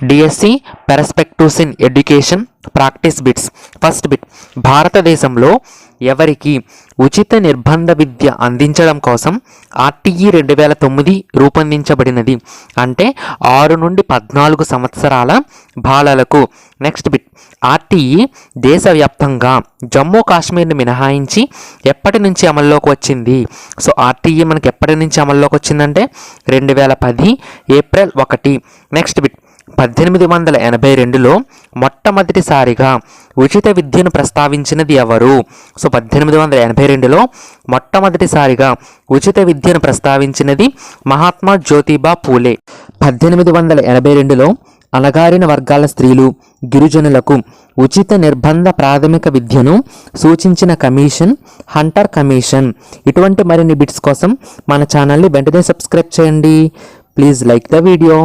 DSC perspectives in education practice bits. First bit, భారతదేశంలో ఎవరికి ఉచిత నిర్బంధ విద్య అందించడం కోసం ఆర్టీఈ 2009 రూపొందించబడినది? అంటే 6 నుండి 14 సంవత్సరాల బాలలకు. నెక్స్ట్ బిట్, ఆర్టీఈ దేశవ్యాప్తంగా జమ్మూ కాశ్మీర్ని మినహాయించి ఎప్పటి నుంచి అమల్లోకి వచ్చింది? సో ఆర్టీఈ మనకి ఎప్పటి నుంచి అమల్లోకి వచ్చిందంటే 2010 ఏప్రిల్ 1. నెక్స్ట్ బిట్, 1882లో మొట్టమొదటిసారిగా ఉచిత విద్యను ప్రస్తావించినది ఎవరు? సో 1882లో మొట్టమొదటిసారిగా ఉచిత విద్యను ప్రస్తావించినది మహాత్మా జ్యోతిబా పూలే. 1882లో అణగారిన వర్గాల స్త్రీలు, గిరిజనులకు ఉచిత నిర్బంధ ప్రాథమిక విద్యను సూచించిన కమిషన్ హంటర్ కమిషన్. ఇటువంటి మరిన్ని బిట్స్ కోసం మన ఛానల్ని వెంటనే సబ్స్క్రైబ్ చేయండి. Please like the video.